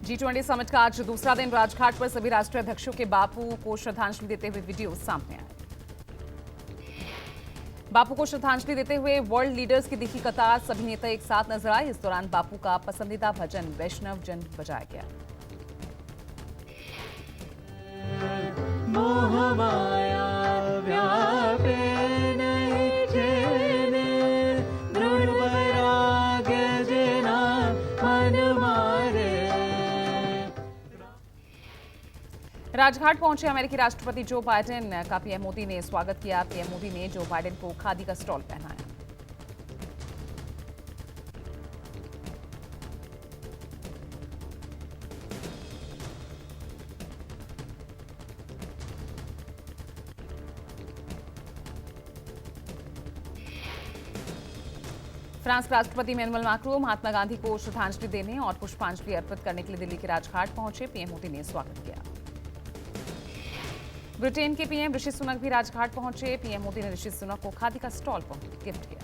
G20 summit का आज दूसरा दिन। राजघाट पर सभी राष्ट्रीय अध्यक्षों के बापू को श्रद्धांजलि देते हुए वीडियो सामने आए। बापू को श्रद्धांजलि देते हुए वर्ल्ड लीडर्स की दिखी कतार। सभी नेता एक साथ नजर आए। इस दौरान बापू का पसंदीदा भजन वैष्णव जन बजाया गया। राजघाट पहुंचे अमेरिकी राष्ट्रपति जो बाइडेन का पीएम मोदी ने स्वागत किया। पीएम मोदी ने जो बाइडेन को खादी का स्टॉल पहनाया। फ्रांस के राष्ट्रपति इमैनुअल मैक्रों महात्मा गांधी को श्रद्धांजलि देने और पुष्पांजलि अर्पित करने के लिए दिल्ली के राजघाट पहुंचे। पीएम मोदी ने स्वागत किया। ब्रिटेन के पीएम ऋषि सुनक भी राजघाट पहुंचे। पीएम मोदी ने ऋषि सुनक को खादी का स्टॉल गिफ्ट किया।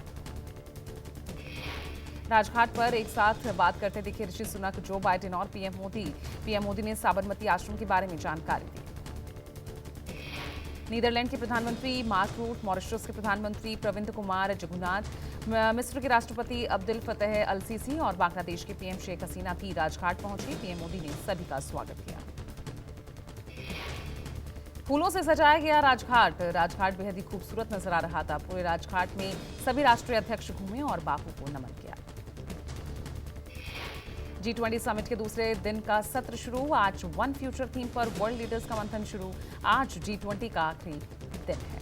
राजघाट पर एक साथ बात करते दिखे ऋषि सुनक, जो बाइडेन और पीएम मोदी। पीएम मोदी ने साबरमती आश्रम के बारे में जानकारी दी। नीदरलैंड के प्रधानमंत्री मार्क रूट, मॉरिशस के प्रधानमंत्री प्रविंद कुमार जगन्नाथ, मिस्र के राष्ट्रपति अब्दुल फतेह अल सीसी और बांग्लादेश के पीएम शेख हसीना भी राजघाट पहुंचे। पीएम मोदी ने सभी का स्वागत किया। फूलों से सजाया गया राजघाट। राजघाट बेहद ही खूबसूरत नजर आ रहा था। पूरे राजघाट में सभी राष्ट्रीय अध्यक्ष घूमे और बापू को नमन किया। G20 समिट के दूसरे दिन का सत्र शुरू। आज वन फ्यूचर थीम पर वर्ल्ड लीडर्स का मंथन शुरू। आज G20 का आखिरी दिन है।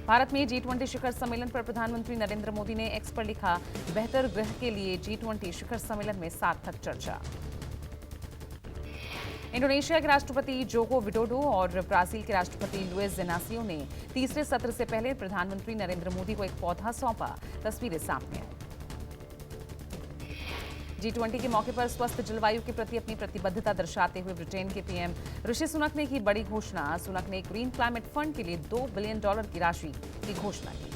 भारत में G20 शिखर सम्मेलन पर प्रधानमंत्री नरेंद्र मोदी ने एक्स पर लिखा, बेहतर ग्रह के लिए G20 शिखर सम्मेलन में सार्थक चर्चा। इंडोनेशिया के राष्ट्रपति जोको विडोडो और ब्राजील के राष्ट्रपति लुइस इनासियो ने तीसरे सत्र से पहले प्रधानमंत्री नरेंद्र मोदी को एक पौधा सौंपा। तस्वीरें सामने आई। G20 के मौके पर स्वस्थ जलवायु के प्रति अपनी प्रतिबद्धता दर्शाते हुए ब्रिटेन के पीएम ऋषि सुनक ने की बड़ी घोषणा। सुनक ने ग्रीन क्लाइमेट फंड के लिए $2 बिलियन की राशि की घोषणा की।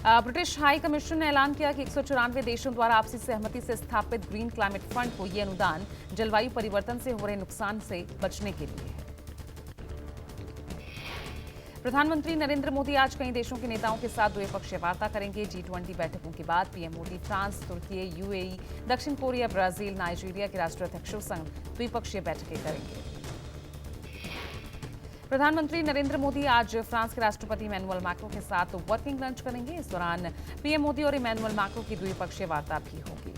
ब्रिटिश हाई कमीशन ने ऐलान किया कि 194 देशों द्वारा आपसी सहमति से स्थापित ग्रीन क्लाइमेट फंड को ये अनुदान जलवायु परिवर्तन से हो रहे नुकसान से बचने के लिए है। प्रधानमंत्री नरेंद्र मोदी आज कई देशों के नेताओं के साथ द्विपक्षीय वार्ता करेंगे। G20 बैठकों के बाद पीएम मोदी फ्रांस, तुर्की, यूएई, दक्षिण कोरिया, ब्राजील, नाइजीरिया के राष्ट्राध्यक्षों संग द्विपक्षीय बैठकें करेंगे। प्रधानमंत्री नरेंद्र मोदी आज फ्रांस के राष्ट्रपति इमैनुअल मैक्रों के साथ वर्किंग लंच करेंगे। इस दौरान पीएम मोदी और इमैनुअल मैक्रों की द्विपक्षीय वार्ता भी होगी।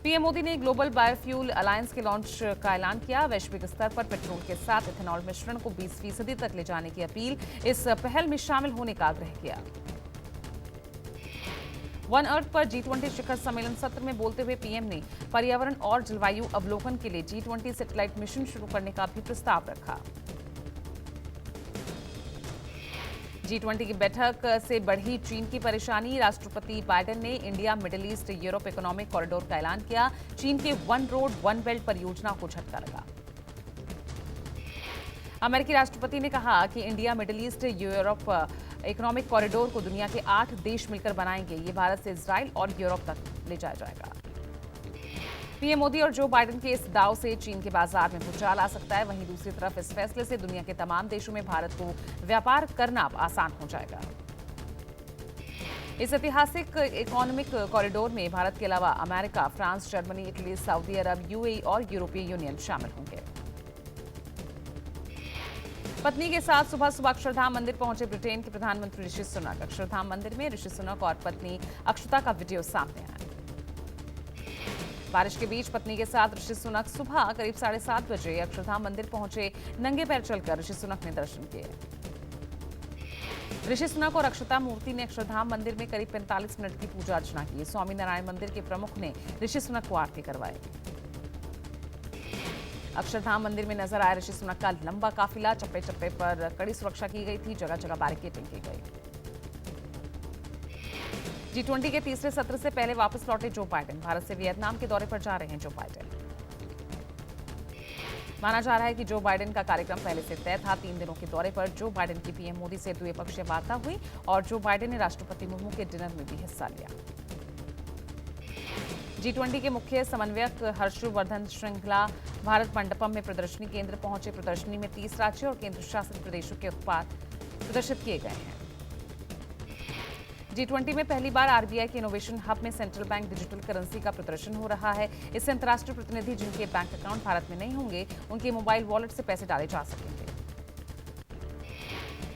पीएम मोदी ने ग्लोबल बायोफ्यूल अलायंस के लॉन्च का ऐलान किया। वैश्विक स्तर पर पेट्रोल के साथ इथेनॉल मिश्रण को 20% तक ले जाने की अपील। इस पहल में शामिल होने का आग्रह किया। वन अर्थ पर G20 शिखर सम्मेलन सत्र में बोलते हुए पीएम ने पर्यावरण और जलवायु अवलोकन के लिए G20 सैटेलाइट मिशन शुरू करने का भी प्रस्ताव रखा। G20 की बैठक से बढ़ी चीन की परेशानी। राष्ट्रपति बाइडेन ने India middle east Europe economic corridor का ऐलान किया। चीन के वन रोड वन बेल्ट परियोजना को झटका लगा। अमेरिकी राष्ट्रपति ने कहा कि India middle east Europe economic corridor को दुनिया के 8 देश मिलकर बनाएंगे। ये भारत से इजराइल और यूरोप तक ले जाया जाएगा। पीएम मोदी और जो बाइडेन के इस दाव से चीन के बाजार में भूचाल आ सकता है। वहीं दूसरी तरफ इस फैसले से दुनिया के तमाम देशों में भारत को व्यापार करना आसान हो जाएगा। इस ऐतिहासिक इकोनॉमिक कॉरिडोर में भारत के अलावा अमेरिका, फ्रांस, जर्मनी, इटली, सऊदी अरब, यूएई और यूरोपीय यूनियन शामिल होंगे। पत्नी के साथ सुबह सुबह अक्षरधाम मंदिर पहुंचे ब्रिटेन के प्रधानमंत्री ऋषि सुनक। अक्षरधाम मंदिर में ऋषि सुनक और पत्नी अक्षता का वीडियो सामने आया। बारिश के बीच पत्नी के साथ ऋषि सुनक सुबह करीब 7:30 बजे अक्षरधाम मंदिर पहुंचे। नंगे पैर चलकर ऋषि सुनक ने दर्शन किए। ऋषि सुनक और अक्षता मूर्ति ने अक्षरधाम मंदिर में करीब 45 मिनट की पूजा अर्चना की। स्वामी नारायण मंदिर के प्रमुख ने ऋषि सुनक को आरती करवाई। अक्षरधाम मंदिर में नजर आया ऋषि सुनक का लंबा काफिला। चप्पे चप्पे पर कड़ी सुरक्षा की गई थी। जगह जगह बैरिकेडिंग की गई। G20 के तीसरे सत्र से पहले वापस लौटे जो बाइडेन। भारत से वियतनाम के दौरे पर जा रहे हैं जो बाइडेन। माना जा रहा है कि जो बाइडेन का कार्यक्रम पहले से तय था। 3 दिनों के दौरे पर जो बाइडेन की पीएम मोदी से द्विपक्षीय वार्ता हुई और जो बाइडेन ने राष्ट्रपति मुर्मू के डिनर में भी हिस्सा लिया। G20 के मुख्य समन्वयक हर्षवर्धन श्रृंगला भारत मंडपम में प्रदर्शनी केंद्र पहुंचे। प्रदर्शनी में 30 राज्यों और केंद्र शासित प्रदेशों के उत्पाद प्रदर्शित किए गए हैं। G20 में पहली बार आरबीआई के इनोवेशन हब में सेंट्रल बैंक डिजिटल करेंसी का प्रदर्शन हो रहा है। इससे अंतर्राष्ट्रीय प्रतिनिधि जिनके बैंक अकाउंट भारत में नहीं होंगे, उनके मोबाइल वॉलेट से पैसे डाले जा सकेंगे।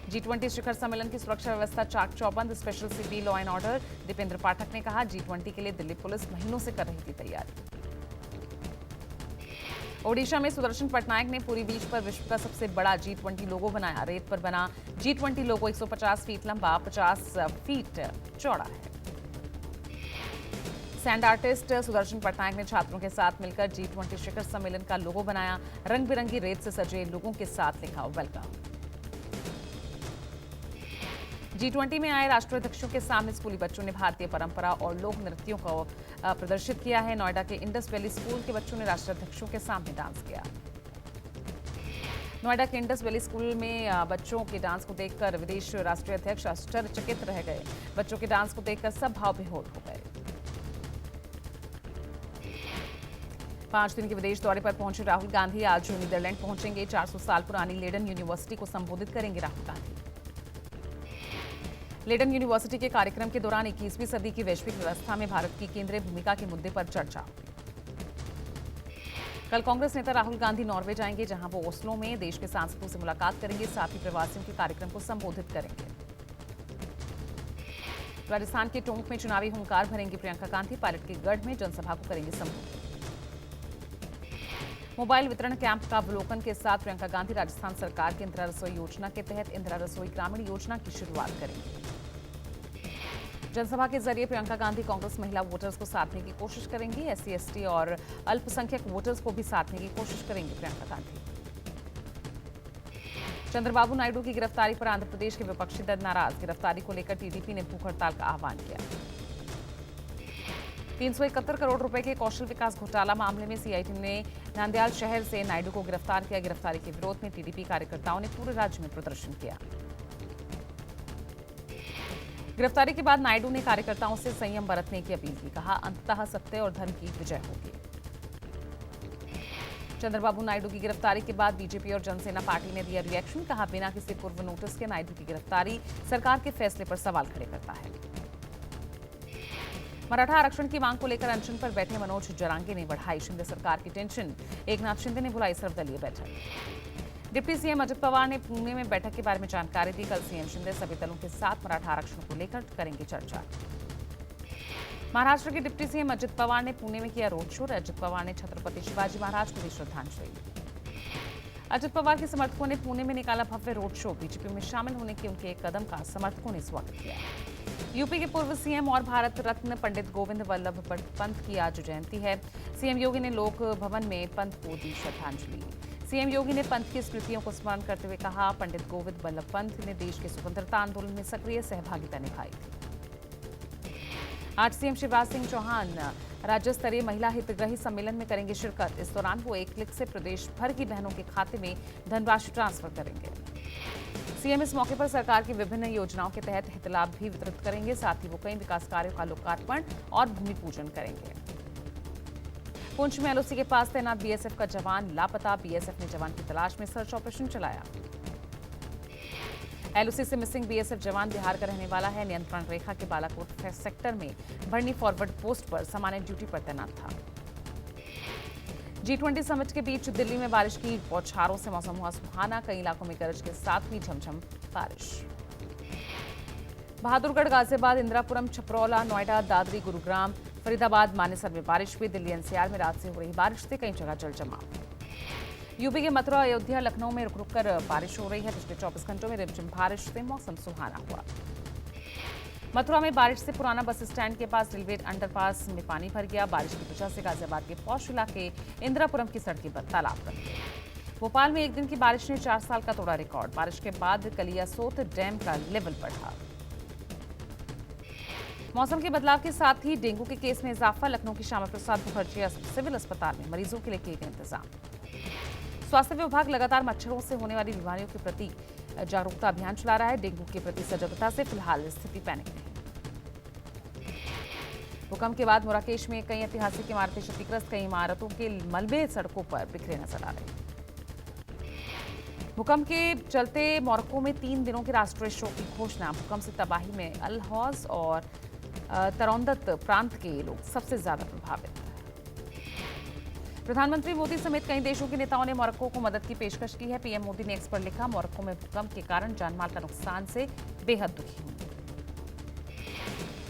G20 शिखर सम्मेलन की सुरक्षा व्यवस्था चाक चौबंद। Special CP law and order Dipendra Pathak ने कहा, G20 के लिए दिल्ली पुलिस महीनों से कर रही थी तैयारी। ओडिशा में सुदर्शन पटनायक ने पूरी बीच पर विश्व का सबसे बड़ा G20 लोगो बनाया। रेत पर बना G20 लोगो 150 फीट लंबा, 50 फीट चौड़ा है। सैंड आर्टिस्ट सुदर्शन पटनायक ने छात्रों के साथ मिलकर G20 शिखर सम्मेलन का लोगो बनाया। रंग बिरंगी रेत से सजे लोगों के साथ लिखा वेलकम। G20 में आए राष्ट्राध्यक्षों के सामने स्कूली बच्चों ने भारतीय परंपरा और लोक नृत्यों को प्रदर्शित किया है। नोएडा के इंडस वैली स्कूल के बच्चों ने राष्ट्राध्यक्षों के सामने डांस किया। नोएडा के इंडस वैली स्कूल में बच्चों के डांस को देखकर विदेश राष्ट्रीय अध्यक्ष आश्चर्यचकित रह गए। बच्चों के डांस को देखकर सब भाव विभोर हो गए। 5 दिन के विदेश दौरे पर पहुंचे राहुल गांधी आज नीदरलैंड पहुंचेंगे। 400 साल पुरानी लेडन यूनिवर्सिटी को संबोधित करेंगे राहुल गांधी। लेडन यूनिवर्सिटी के कार्यक्रम के दौरान 21वीं सदी की वैश्विक व्यवस्था में भारत की केंद्रीय भूमिका के मुद्दे पर चर्चा होगी। कल कांग्रेस नेता राहुल गांधी नॉर्वे जाएंगे, जहां वो ओस्लो में देश के सांसदों से मुलाकात करेंगे। साथ ही प्रवासियों के कार्यक्रम को संबोधित करेंगे। राजस्थान के टोंक में चुनावी हुंकार भरेंगी प्रियंका गांधी। पायलट के गढ़ में जनसभा को करेंगे संबोधित। मोबाइल वितरण कैंप का अवलोकन के साथ प्रियंका गांधी राजस्थान सरकार की इंदिरा रसोई योजना के तहत इंदिरा रसोई ग्रामीण योजना की शुरुआत करेंगे। जनसभा के जरिए प्रियंका गांधी कांग्रेस महिला वोटर्स को साधने की कोशिश करेंगी। एससी, एसटी और अल्पसंख्यक वोटर्स को भी साधने की कोशिश करेंगी प्रियंका गांधी। चंद्रबाबू नायडू की गिरफ्तारी पर आंध्र प्रदेश के विपक्षी दल नाराज। गिरफ्तारी को लेकर टीडीपी ने भूख हड़ताल का आह्वान किया। 371 करोड़ रुपए के कौशल विकास घोटाला मामले में सीआईटी ने नांदयाल शहर से नायडू को गिरफ्तार किया। गिरफ्तारी के विरोध में टीडीपी कार्यकर्ताओं ने पूरे राज्य में प्रदर्शन किया। गिरफ्तारी के बाद नायडू ने कार्यकर्ताओं से संयम बरतने की अपील की। कहा, अंततः सत्य और धर्म की विजय होगी। चंद्रबाबू नायडू की गिरफ्तारी के बाद बीजेपी और जनसेना पार्टी ने दिया रिएक्शन। कहा, बिना किसी पूर्व नोटिस के नायडू की गिरफ्तारी सरकार के फैसले पर सवाल खड़े करता है। मराठा आरक्षण की मांग को लेकर अनशन पर बैठे मनोज जरांगे ने बढ़ाई शिंदे सरकार की टेंशन। एकनाथ शिंदे ने बुलाई सर्वदलीय बैठक। डिप्टी सीएम अजित पवार ने पुणे में बैठक के बारे में जानकारी दी। कल सीएम शिंदे सभी दलों के साथ मराठा आरक्षण को लेकर करेंगे चर्चा। महाराष्ट्र के डिप्टी सीएम अजित पवार ने पुणे में किया रोड शो। अजित पवार ने छत्रपति शिवाजी महाराज को दी श्रद्धांजलि। अजित पवार के समर्थकों ने पुणे में निकाला भव्य रोड शो। बीजेपी में शामिल होने के उनके एक कदम का समर्थकों ने स्वागत किया। यूपी के पूर्व सीएम और भारत रत्न पंडित गोविंद वल्लभ पंत की आज जयंती है। सीएम योगी ने लोक भवन में पंत को दी श्रद्धांजलि। सीएम योगी ने पंत की स्मृतियों को स्मरण करते हुए कहा, पंडित गोविंद वल्लभ पंत ने देश के स्वतंत्रता आंदोलन में सक्रिय सहभागिता निभाई थी। आज सीएम शिवराज सिंह चौहान राज्य स्तरीय महिला हितग्राही सम्मेलन में करेंगे शिरकत। इस दौरान वो एक क्लिक से प्रदेश भर की बहनों के खाते में धनराशि ट्रांसफर करेंगे। सीएम इस मौके पर सरकार की विभिन्न योजनाओं के तहत हितलाभ भी वितरित करेंगे। साथ ही वो कई विकास कार्यों का लोकार्पण और भूमि पूजन करेंगे। पुंछ में एलओसी के पास तैनात बीएसएफ का जवान लापता। बीएसएफ ने जवान की तलाश में सर्च ऑपरेशन चलाया। एलओसी से मिसिंग बीएसएफ जवान बिहार का रहने वाला है। नियंत्रण रेखा के बालाकोट सेक्टर में भरनी फॉरवर्ड पोस्ट पर सामान्य ड्यूटी पर तैनात था। G20 समिट के बीच दिल्ली में बारिश की बौछारों से मौसम हुआ सुहाना। कई इलाकों में गरज के साथ हुई झमझम बारिश। बहादुरगढ़, गाजियाबाद, इंदिरापुरम, छपरौला, नोएडा, दादरी, गुरुग्राम, फरीदाबाद, मानेसर में बारिश हुई। दिल्ली एनसीआर में रात से हो रही बारिश से कई जगह जल जमाव। यूपी के मथुरा, अयोध्या, लखनऊ में रुक रुक कर बारिश हो रही है। पिछले 24 घंटों में रिमझिम बारिश से मौसम सुहाना हुआ। मथुरा में बारिश से पुराना बस स्टैंड के पास रेलवे अंडरपास में पानी भर गया। बारिश की वजह से गाजियाबाद के पौष इलाके इंदिरापुरम की सड़कें तालाब बन गई। भोपाल में एक दिन की बारिश ने 4 साल का तोड़ा रिकॉर्ड। बारिश के बाद कलियासोत डैम का लेवल बढ़ा। मौसम के बदलाव के साथ ही डेंगू के केस में इजाफा। लखनऊ की श्यामा प्रसाद मुखर्जी सिविल अस्पताल में मरीजों के लिए किए गए इंतजाम। स्वास्थ्य विभाग लगातार मच्छरों से होने वाली बीमारियों के प्रति जागरूकता अभियान चला रहा है। डेंगू के प्रति सजगता से फिलहाल स्थिति पैनिक नहीं। भूकंप के बाद मुराकेश में कई ऐतिहासिक इमारतें क्षतिग्रस्त, कई इमारतों के मलबे सड़कों पर बिखरे नजर आ रहे हैं। भूकंप के चलते मोरक्को में 3 दिनों के राष्ट्रीय शोक की घोषणा। भूकंप से तबाही में अल हौज और तरौंदत प्रांत के लोग सबसे ज्यादा प्रभावित। प्रधानमंत्री मोदी समेत कई देशों के नेताओं ने मोरक्को को मदद की पेशकश की है। पीएम मोदी ने एक्स पर लिखा, मोरक्को में भूकंप के कारण जानमाल का नुकसान से बेहद दुखी हूं।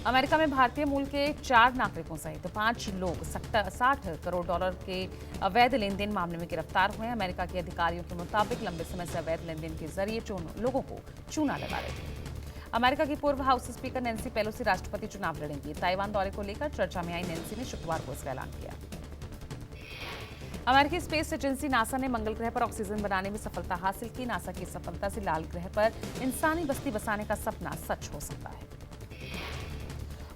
अमेरिका में भारतीय मूल के 4 नागरिकों सहित 5 लोग $60 करोड़ के अवैध लेन देन मामले में गिरफ्तार हुए हैं। अमेरिका के अधिकारियों के मुताबिक लंबे समय से अवैध लेन देन के जरिए लोगों को चूना लगा रहे थे। अमेरिका की पूर्व हाउस स्पीकर नैन्सी पेलोसी राष्ट्रपति चुनाव लड़ेंगी। ताइवान दौरे को लेकर चर्चा में आई नैन्सी ने शुक्रवार को इसका ऐलान किया। अमेरिकी स्पेस एजेंसी नासा ने मंगल ग्रह पर ऑक्सीजन बनाने में सफलता हासिल की। नासा की सफलता से लाल ग्रह पर इंसानी बस्ती बसाने का सपना सच हो सकता है।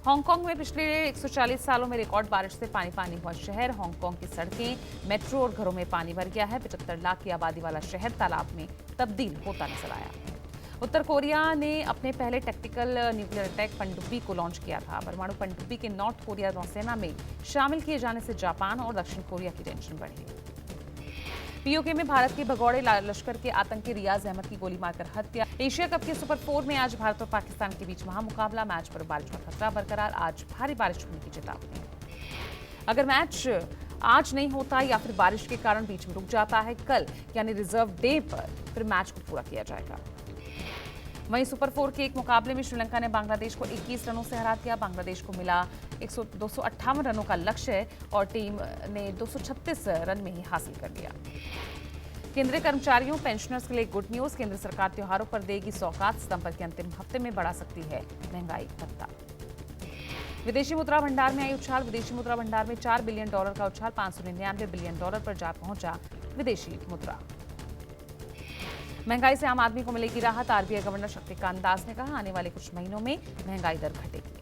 हांगकांग में पिछले 140 सालों में रिकॉर्ड बारिश से पानी पानी हुआ शहर। हांगकांग की सड़कें, मेट्रो और घरों में पानी भर गया है। 75 लाख की आबादी वाला शहर तालाब में तब्दील होता नजर आया। उत्तर कोरिया ने अपने पहले टैक्टिकल न्यूक्लियर अटैक पनडुब्बी को लॉन्च किया था। परमाणु पनडुब्बी के नॉर्थ कोरिया नौसेना में शामिल किए जाने से जापान और दक्षिण कोरिया की टेंशन बढ़ी। पीओके में भारत के भगौड़े लश्कर के आतंकी रियाज अहमद की गोली मारकर हत्या। एशिया कप के सुपर 4 में आज भारत और पाकिस्तान के बीच महामुकाबला। मैच पर बारिश का खतरा बरकरार, आज भारी बारिश होने की चेतावनी। अगर मैच आज नहीं होता या फिर बारिश के कारण बीच में रुक जाता है, कल यानी रिजर्व डे पर फिर मैच को पूरा किया जाएगा। वहीं सुपर 4 के एक मुकाबले में श्रीलंका ने बांग्लादेश को 21 रनों से हरा दिया। बांग्लादेश को मिला 258 रनों का लक्ष्य और टीम ने 236 रन में ही हासिल कर लिया। केंद्रीय कर्मचारियों, पेंशनर्स के लिए गुड न्यूज। केंद्र सरकार त्योहारों पर देगी सौगात। सितंबर के अंतिम हफ्ते में बढ़ा सकती है महंगाई भत्ता। विदेशी मुद्रा भंडार में आई उछाल। विदेशी मुद्रा भंडार में $4 बिलियन का उछाल। $599 बिलियन पर जा पहुंचा विदेशी मुद्रा। महंगाई से आम आदमी को मिलेगी राहत। आरबीआई गवर्नर शक्तिकांत दास ने कहा, आने वाले कुछ महीनों में महंगाई दर घटेगी।